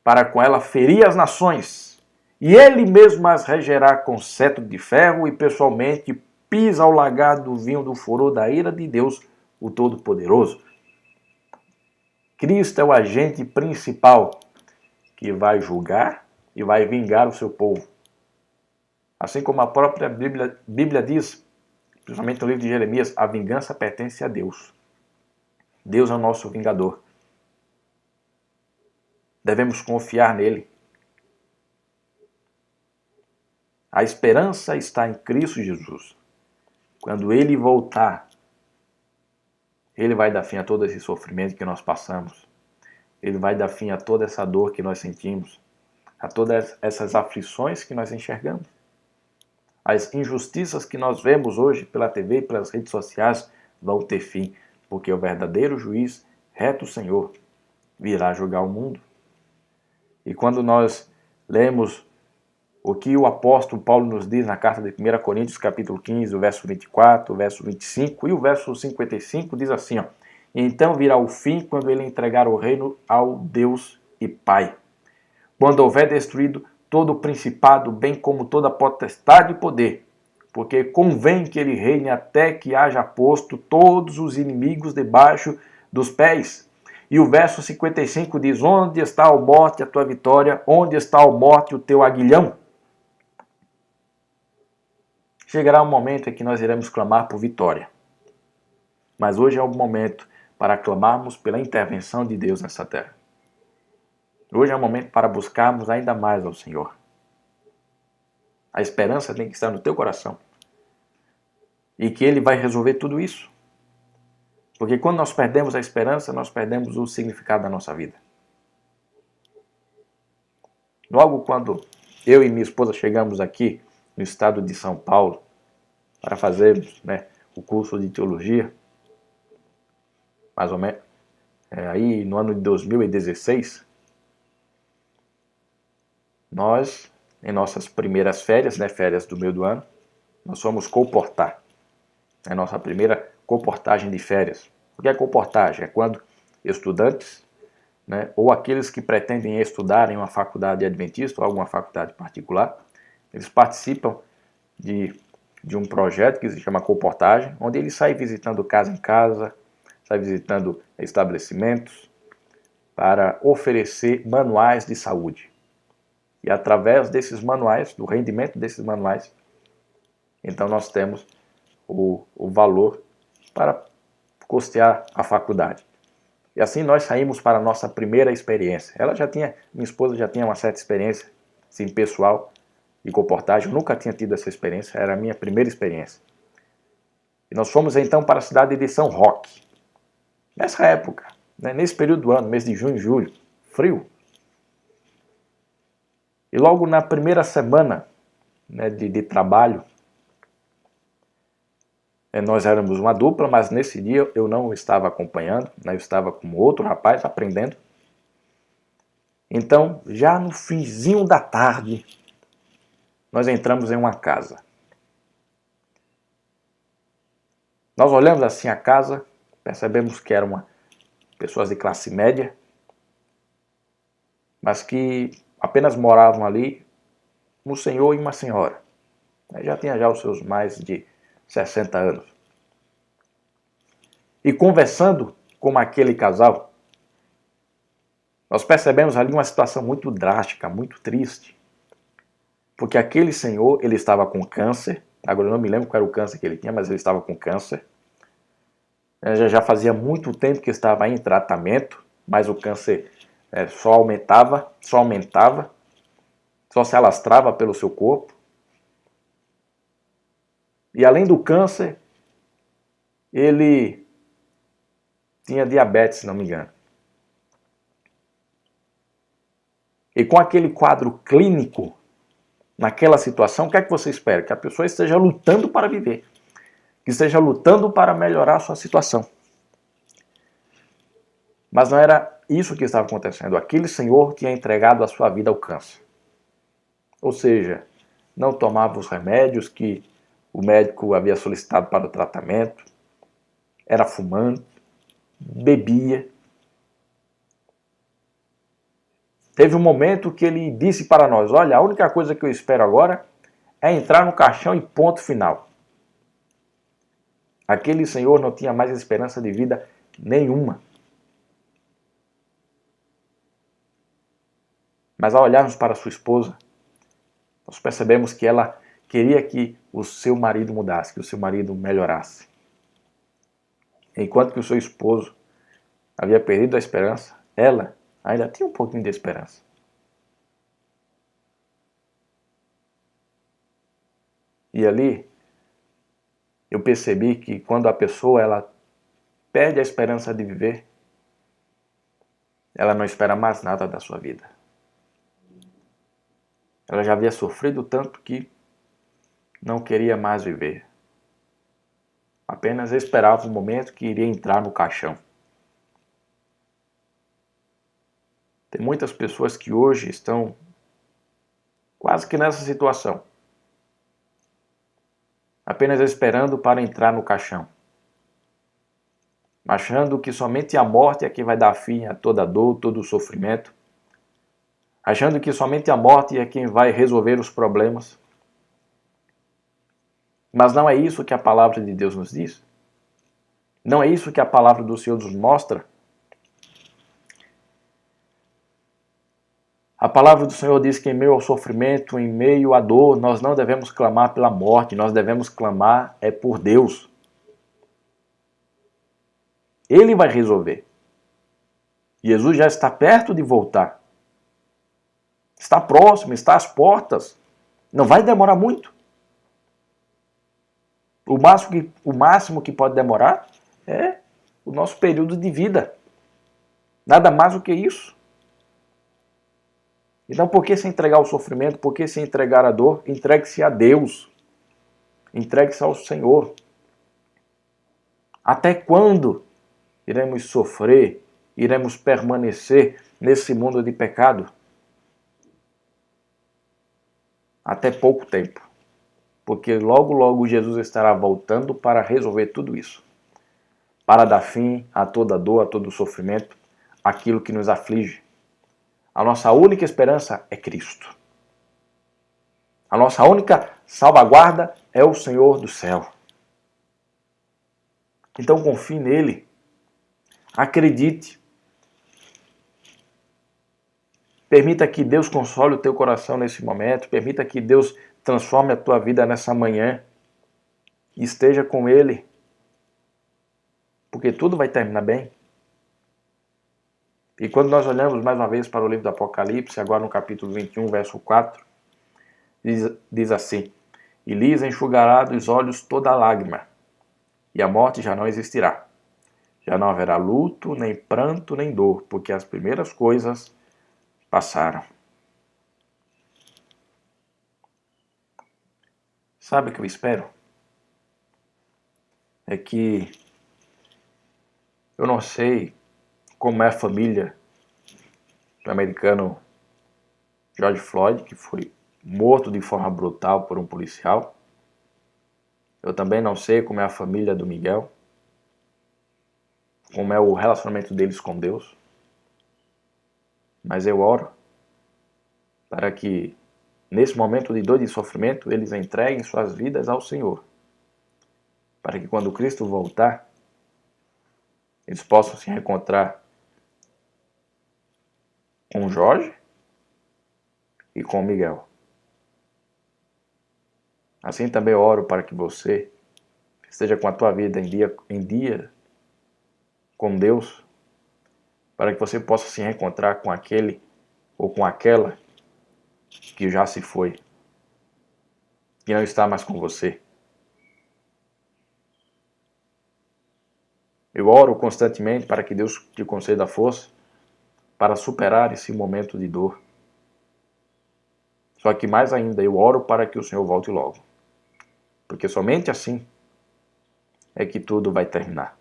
para com ela ferir as nações, e ele mesmo as regerá com cetro de ferro, e pessoalmente pisa ao lagar do vinho do furor da ira de Deus, o Todo-Poderoso. Cristo é o agente principal que vai julgar e vai vingar o seu povo. Assim como a própria Bíblia diz, principalmente no livro de Jeremias, a vingança pertence a Deus. Deus é o nosso vingador. Devemos confiar nele. A esperança está em Cristo Jesus. Quando ele voltar, ele vai dar fim a todo esse sofrimento que nós passamos. Ele vai dar fim a toda essa dor que nós sentimos, a todas essas aflições que nós enxergamos. As injustiças que nós vemos hoje pela TV e pelas redes sociais vão ter fim, porque o verdadeiro juiz, reto Senhor, virá julgar o mundo. E quando nós lemos o que o apóstolo Paulo nos diz na carta de 1 Coríntios, capítulo 15, o verso 24, o verso 25 e o verso 55, diz assim, ó: então virá o fim quando ele entregar o reino ao Deus e Pai. Quando houver destruído todo o principado, bem como toda potestade e poder, porque convém que ele reine até que haja posto todos os inimigos debaixo dos pés. E o verso 55 diz: onde está, a morte, a tua vitória? Onde está, a morte, o teu aguilhão? Chegará um momento em que nós iremos clamar por vitória. Mas hoje é o momento para clamarmos pela intervenção de Deus nessa terra. Hoje é o momento para buscarmos ainda mais ao Senhor. A esperança tem que estar no teu coração. E que Ele vai resolver tudo isso. Porque quando nós perdemos a esperança, nós perdemos o significado da nossa vida. Logo quando eu e minha esposa chegamos aqui no estado de São Paulo para fazermos o curso de teologia, mais ou menos aí no ano de 2016, nós, em nossas primeiras férias, férias do meio do ano, nós fomos comportar. É a nossa primeira comportagem de férias. O que é comportagem? É quando estudantes, ou aqueles que pretendem estudar em uma faculdade adventista ou alguma faculdade particular, eles participam de um projeto que se chama comportagem, onde eles saem visitando casa em casa, saem visitando estabelecimentos para oferecer manuais de saúde. E através desses manuais, do rendimento desses manuais, então nós temos o valor para custear a faculdade. E assim nós saímos para a nossa primeira experiência. Minha esposa já tinha uma certa experiência, assim, pessoal, de comportagem. Eu nunca tinha tido essa experiência, era a minha primeira experiência. E nós fomos então para a cidade de São Roque. Nessa época, nesse período do ano, mês de junho e julho, frio. E logo na primeira semana de trabalho, nós éramos uma dupla, mas nesse dia eu não estava acompanhando, eu estava com outro rapaz aprendendo. Então, já no finzinho da tarde, nós entramos em uma casa. Nós olhamos assim a casa, percebemos que eram pessoas de classe média, mas que apenas moravam ali um senhor e uma senhora. Já tinha os seus mais de 60 anos. E conversando com aquele casal, nós percebemos ali uma situação muito drástica, muito triste. Porque aquele senhor, ele estava com câncer. Agora eu não me lembro qual era o câncer que ele tinha, mas ele estava com câncer. Já fazia muito tempo que estava em tratamento, mas o câncer só aumentava, só se alastrava pelo seu corpo. E além do câncer, ele tinha diabetes, se não me engano. E com aquele quadro clínico, naquela situação, o que é que você espera? Que a pessoa esteja lutando para viver. Que esteja lutando para melhorar a sua situação. Mas não era isso que estava acontecendo. Aquele senhor tinha entregado a sua vida ao câncer. Ou seja, não tomava os remédios que o médico havia solicitado para o tratamento, era fumante, bebia. Teve um momento que ele disse para nós: olha, a única coisa que eu espero agora é entrar no caixão e ponto final. Aquele senhor não tinha mais esperança de vida nenhuma. Mas ao olharmos para sua esposa, nós percebemos que ela queria que o seu marido mudasse, que o seu marido melhorasse. Enquanto que o seu esposo havia perdido a esperança, ela ainda tinha um pouquinho de esperança. E ali, eu percebi que quando a pessoa ela perde a esperança de viver, ela não espera mais nada da sua vida. Ela já havia sofrido tanto que não queria mais viver. Apenas esperava o momento que iria entrar no caixão. Tem muitas pessoas que hoje estão quase que nessa situação. Apenas esperando para entrar no caixão. Achando que somente a morte é que vai dar fim a toda dor, todo o sofrimento. Achando que somente a morte é quem vai resolver os problemas. Mas não é isso que a palavra de Deus nos diz. Não é isso que a palavra do Senhor nos mostra. A palavra do Senhor diz que em meio ao sofrimento, em meio à dor, nós não devemos clamar pela morte, nós devemos clamar por Deus. Ele vai resolver. Jesus já está perto de voltar. Está próximo, está às portas. Não vai demorar muito. O máximo que pode demorar é o nosso período de vida. Nada mais do que isso. Então, por que se entregar ao sofrimento? Por que se entregar à dor? Entregue-se a Deus. Entregue-se ao Senhor. Até quando iremos sofrer, iremos permanecer nesse mundo de pecado? Até pouco tempo. Porque logo, logo Jesus estará voltando para resolver tudo isso. Para dar fim a toda dor, a todo sofrimento, aquilo que nos aflige. A nossa única esperança é Cristo. A nossa única salvaguarda é o Senhor do céu. Então confie nele. Acredite. Permita que Deus console o teu coração nesse momento. Permita que Deus transforme a tua vida nessa manhã. E esteja com Ele. Porque tudo vai terminar bem. E quando nós olhamos mais uma vez para o livro do Apocalipse, agora no capítulo 21, verso 4, diz assim: E lhes enxugará dos olhos toda lágrima, e a morte já não existirá. Já não haverá luto, nem pranto, nem dor, porque as primeiras coisas passaram. Sabe o que eu espero? É que eu não sei como é a família do americano George Floyd, que foi morto de forma brutal por um policial. Eu também não sei como é a família do Miguel, como é o relacionamento deles com Deus. Mas eu oro para que, nesse momento de dor e de sofrimento, eles entreguem suas vidas ao Senhor. Para que quando Cristo voltar, eles possam se reencontrar com Jorge e com Miguel. Assim também oro para que você esteja com a tua vida em dia com Deus, para que você possa se reencontrar com aquele ou com aquela que já se foi, que não está mais com você. Eu oro constantemente para que Deus te conceda força para superar esse momento de dor. Só que mais ainda, eu oro para que o Senhor volte logo. Porque somente assim é que tudo vai terminar.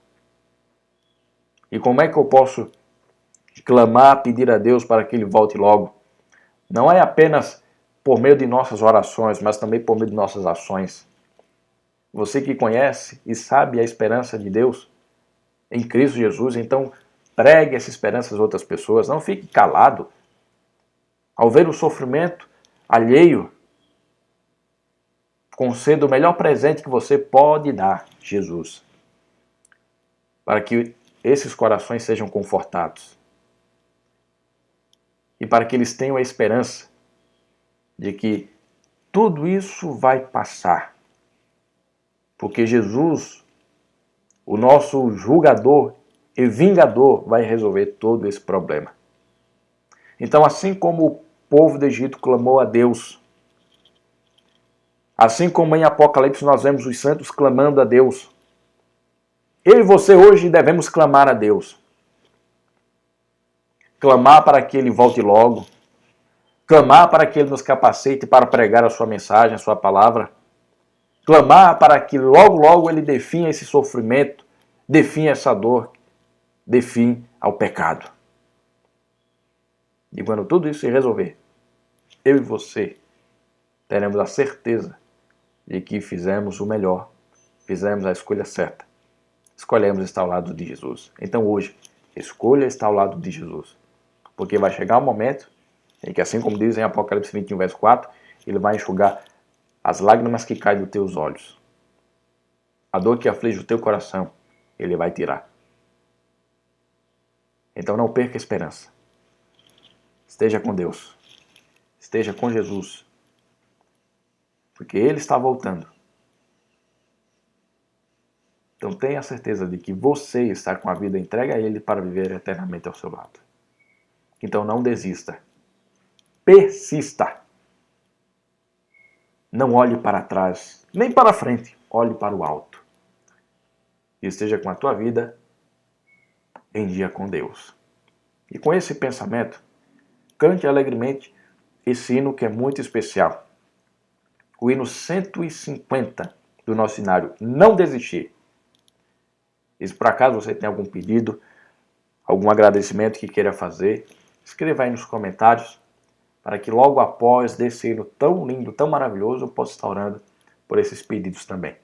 E como é que eu posso clamar, pedir a Deus para que Ele volte logo? Não é apenas por meio de nossas orações, mas também por meio de nossas ações. Você que conhece e sabe a esperança de Deus em Cristo Jesus, então pregue essa esperança às outras pessoas. Não fique calado. Ao ver o sofrimento alheio, conceda o melhor presente que você pode dar, Jesus, para que esses corações sejam confortados e para que eles tenham a esperança de que tudo isso vai passar, porque Jesus, o nosso julgador e vingador, vai resolver todo esse problema. Então, assim como o povo do Egito clamou a Deus, assim como em Apocalipse nós vemos os santos clamando a Deus, eu e você hoje devemos clamar a Deus. clamar para que Ele volte logo, clamar para que Ele nos capacite para pregar a sua mensagem, a sua palavra, clamar para que logo, logo Ele dê fim a esse sofrimento, dê fim a essa dor, dê fim ao pecado. E quando tudo isso se resolver, eu e você teremos a certeza de que fizemos o melhor, fizemos a escolha certa. Escolhemos estar ao lado de Jesus. Então hoje, escolha estar ao lado de Jesus. Porque vai chegar um momento em que, assim como diz em Apocalipse 21, verso 4, Ele vai enxugar as lágrimas que caem dos teus olhos. A dor que aflige o teu coração, Ele vai tirar. Então não perca a esperança. Esteja com Deus. Esteja com Jesus. Porque Ele está voltando. Então tenha certeza de que você está com a vida entregue a Ele para viver eternamente ao seu lado. Então não desista. Persista. Não olhe para trás, nem para frente. Olhe para o alto. E esteja com a tua vida em dia com Deus. E com esse pensamento, cante alegremente esse hino que é muito especial. O hino 150 do nosso cenário, Não Desistir. E se por acaso você tem algum pedido, algum agradecimento que queira fazer, escreva aí nos comentários, para que logo após desse hino tão lindo, tão maravilhoso, eu possa estar orando por esses pedidos também.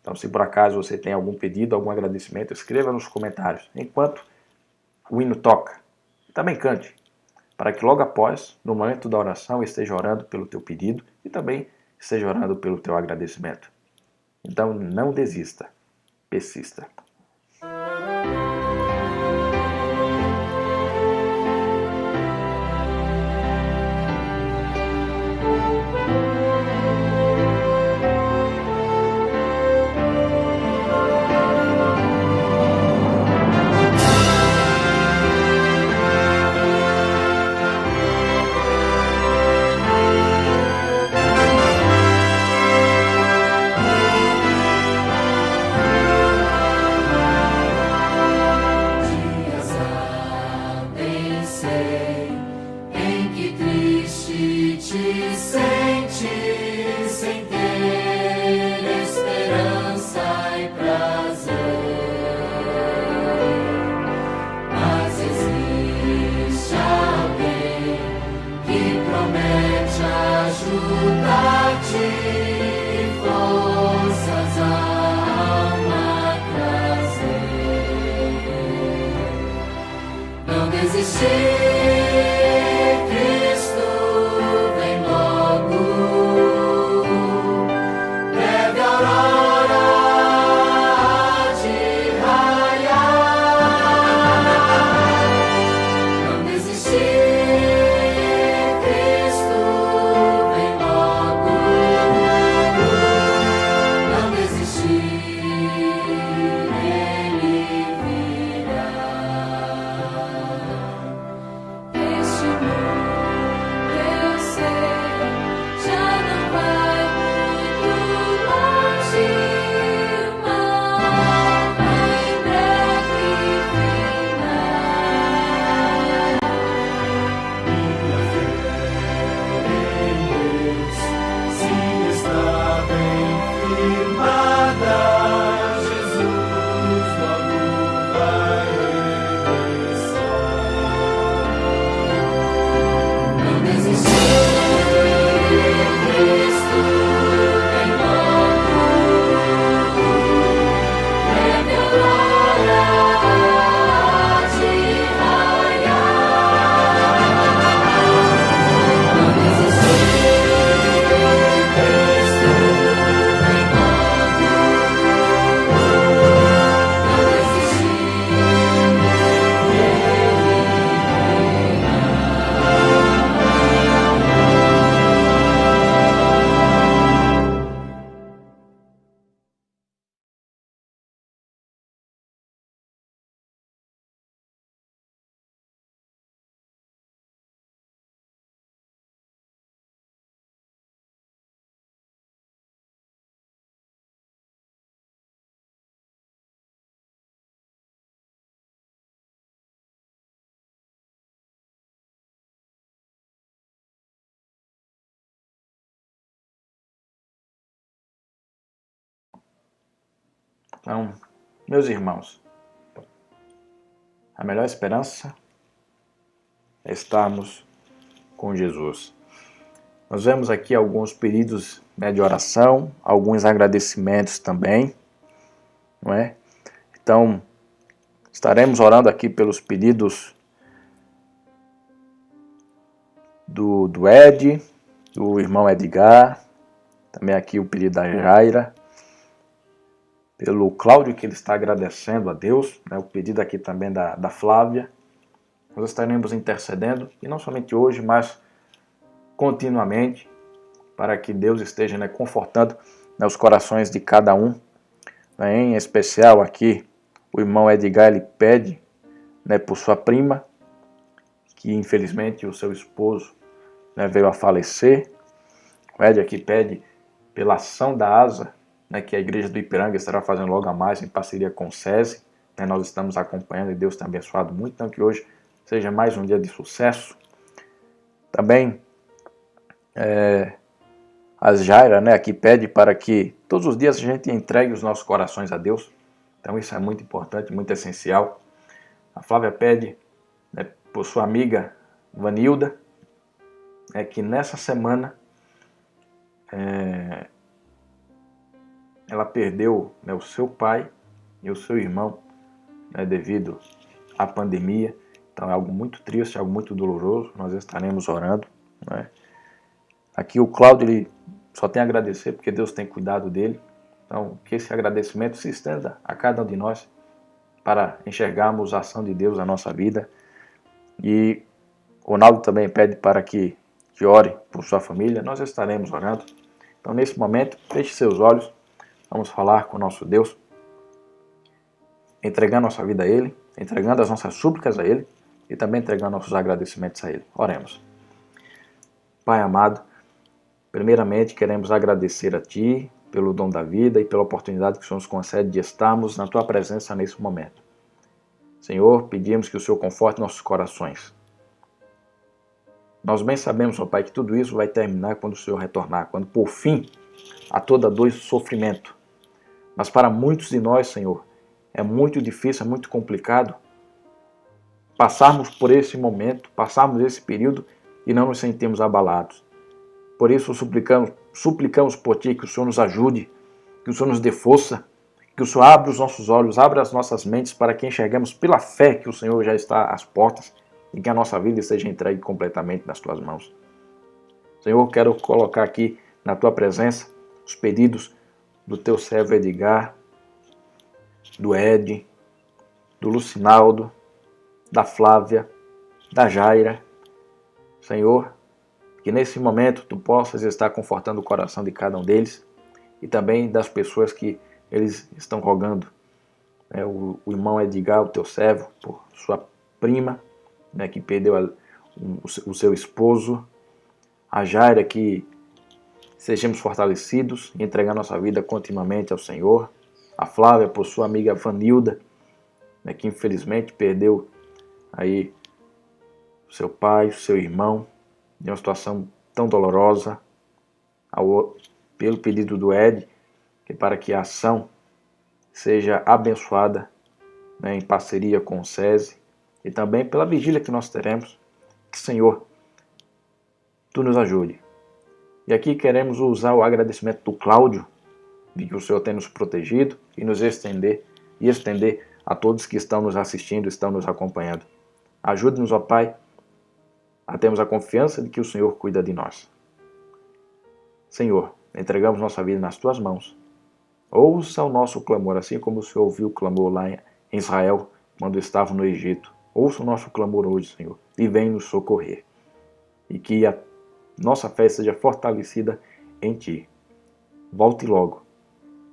Então, se por acaso você tem algum pedido, algum agradecimento, escreva nos comentários, enquanto o hino toca. E também cante, para que logo após, no momento da oração, eu esteja orando pelo teu pedido e também esteja orando pelo teu agradecimento. Então, não desista, persista. Então, meus irmãos, a melhor esperança é estarmos com Jesus. Nós vemos aqui alguns pedidos, né, de oração, alguns agradecimentos também, não é? Então, estaremos orando aqui pelos pedidos do Ed, do irmão Edgar, também aqui o pedido da Jaira, pelo Cláudio, que ele está agradecendo a Deus, né, o pedido aqui também da Flávia. Nós estaremos intercedendo, e não somente hoje, mas continuamente, para que Deus esteja, né, confortando, né, os corações de cada um. Né, em especial aqui, o irmão Edgar, ele pede, né, por sua prima, que infelizmente o seu esposo, né, veio a falecer. O Ed aqui pede pela ação da ASA, né, que a igreja do Ipiranga estará fazendo logo a mais em parceria com o SESI. Né, nós estamos acompanhando e Deus tem abençoado muito, então que hoje seja mais um dia de sucesso. Também a Jaira, né, aqui pede para que todos os dias a gente entregue os nossos corações a Deus. Então isso é muito importante, muito essencial. A Flávia pede, né, por sua amiga Vanilda, que nessa semana ela perdeu, né, o seu pai e o seu irmão, né, devido à pandemia. Então é algo muito triste, algo muito doloroso. Nós estaremos orando, né? Aqui o Cláudio, ele só tem a agradecer porque Deus tem cuidado dele. Então que esse agradecimento se estenda a cada um de nós para enxergarmos a ação de Deus na nossa vida. E Ronaldo também pede para que ore por sua família. Nós estaremos orando. Então nesse momento, feche seus olhos. Vamos falar com o nosso Deus, entregando nossa vida a Ele, entregando as nossas súplicas a Ele e também entregando nossos agradecimentos a Ele. Oremos. Pai amado, primeiramente queremos agradecer a Ti pelo dom da vida e pela oportunidade que o Senhor nos concede de estarmos na Tua presença nesse momento. Senhor, pedimos que o Senhor conforte nossos corações. Nós bem sabemos, ó Pai, que tudo isso vai terminar quando o Senhor retornar, quando por fim há toda dor e sofrimento. Mas para muitos de nós, Senhor, é muito difícil, é muito complicado passarmos por esse momento, passarmos esse período e não nos sentimos abalados. Por isso suplicamos por Ti que o Senhor nos ajude, que o Senhor nos dê força, que o Senhor abra os nossos olhos, abra as nossas mentes para que enxerguemos pela fé que o Senhor já está às portas e que a nossa vida seja entregue completamente nas Tuas mãos. Senhor, quero colocar aqui na Tua presença os pedidos do Teu servo Edgar, do Ed, do Lucinaldo, da Flávia, da Jaira. Senhor, que nesse momento Tu possas estar confortando o coração de cada um deles e também das pessoas que eles estão rogando. O irmão Edgar, o Teu servo, por sua prima, né, que perdeu o seu esposo. A Jaira, que sejamos fortalecidos e entregar nossa vida continuamente ao Senhor. A Flávia, por sua amiga Vanilda, né, que infelizmente perdeu aí o seu pai, o seu irmão, de uma situação tão dolorosa. Pelo pedido do Ed, que para que a ação seja abençoada, né, em parceria com o SESI, e também pela vigília que nós teremos, que, Senhor, Tu nos ajude. E aqui queremos usar o agradecimento do Cláudio, de que o Senhor tem nos protegido e nos estender a todos que estão nos assistindo, estão nos acompanhando. Ajude-nos, ó Pai, a termos a confiança de que o Senhor cuida de nós. Senhor, entregamos nossa vida nas Tuas mãos. Ouça o nosso clamor, assim como o Senhor ouviu o clamor lá em Israel, quando estava no Egito. Ouça o nosso clamor hoje, Senhor, e vem nos socorrer. E que a nossa fé seja fortalecida em Ti. Volte logo,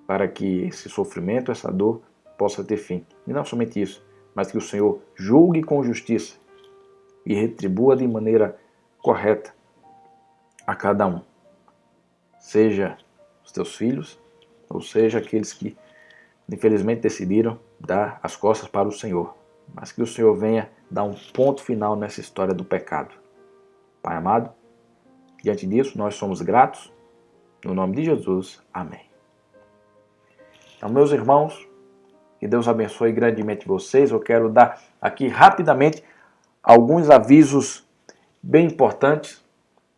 para que esse sofrimento, essa dor, possa ter fim. E não somente isso, mas que o Senhor julgue com justiça e retribua de maneira correta a cada um. Seja os Teus filhos, ou seja aqueles que infelizmente decidiram dar as costas para o Senhor. Mas que o Senhor venha dar um ponto final nessa história do pecado. Pai amado, diante disso nós somos gratos. No nome de Jesus, amém. Então, meus irmãos, Que Deus abençoe grandemente vocês. Eu quero dar aqui rapidamente alguns avisos bem importantes,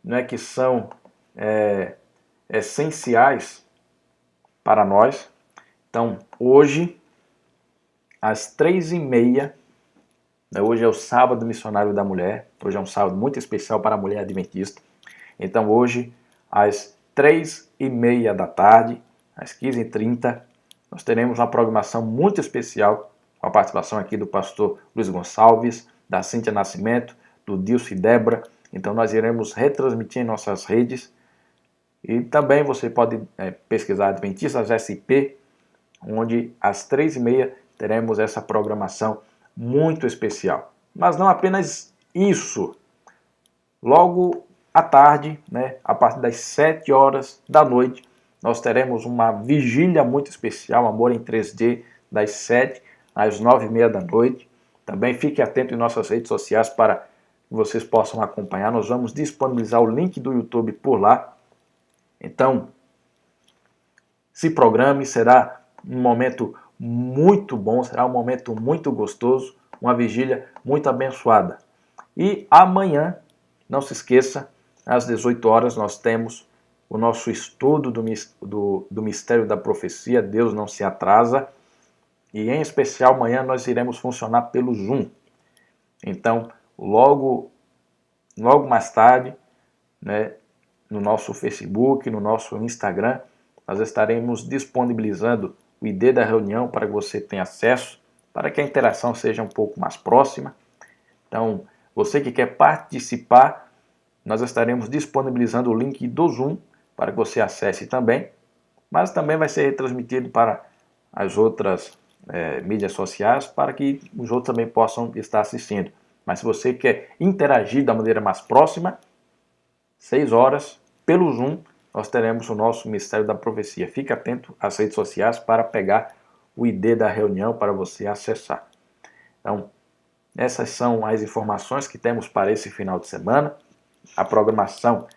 né, que são essenciais para nós. Então, hoje, às 3h30, né, hoje é o sábado missionário da mulher. Hoje é um sábado muito especial para a mulher adventista. Então, hoje, às 3h30 da tarde, às 15h30, nós teremos uma programação muito especial, com a participação aqui do pastor Luiz Gonçalves, da Cíntia Nascimento, do Dilce Débora. Então nós iremos retransmitir em nossas redes. E também você pode pesquisar Adventistas SP, onde às 3h30 teremos essa programação muito especial. Mas não apenas isso. Logo à tarde, né, a partir das 7h da noite, nós teremos uma vigília muito especial, Amor em 3D, das 7 às 9h30 da noite. Também fique atento em nossas redes sociais para que vocês possam acompanhar. Nós vamos disponibilizar o link do YouTube por lá. Então, se programe, será um momento muito bom, será um momento muito gostoso, uma vigília muito abençoada. E amanhã, não se esqueça, às 18h nós temos o nosso estudo do mistério da profecia, Deus não se atrasa. E em especial amanhã nós iremos funcionar pelo Zoom. Então, logo mais tarde, né, no nosso Facebook, no nosso Instagram, nós estaremos disponibilizando o ID da reunião para que você tenha acesso, para que a interação seja um pouco mais próxima. Então, você que quer participar, nós estaremos disponibilizando o link do Zoom para que você acesse também, mas também vai ser retransmitido para as outras mídias sociais, para que os outros também possam estar assistindo. Mas se você quer interagir da maneira mais próxima, 6h, pelo Zoom, nós teremos o nosso Mistério da Profecia. Fique atento às redes sociais para pegar o ID da reunião para você acessar. Então, essas são as informações que temos para esse final de semana. A programação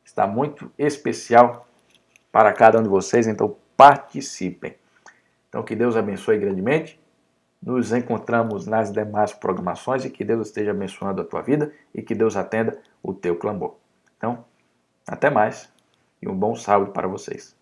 está muito especial para cada um de vocês, então participem. Então que Deus abençoe grandemente. Nos encontramos nas demais programações e que Deus esteja abençoando a tua vida e que Deus atenda o teu clamor. Então, até mais e um bom sábado para vocês.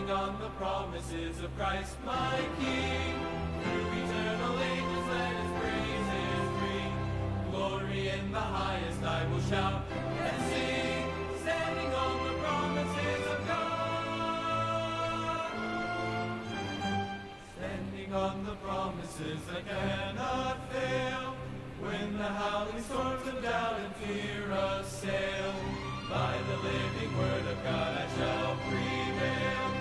On the promises of Christ my King, through eternal ages let his praises ring. Glory in the highest I will shout and sing, standing on the promises of God. Standing on the promises that cannot fail, when the howling storms of doubt and fear assail, by the living word of God I shall prevail.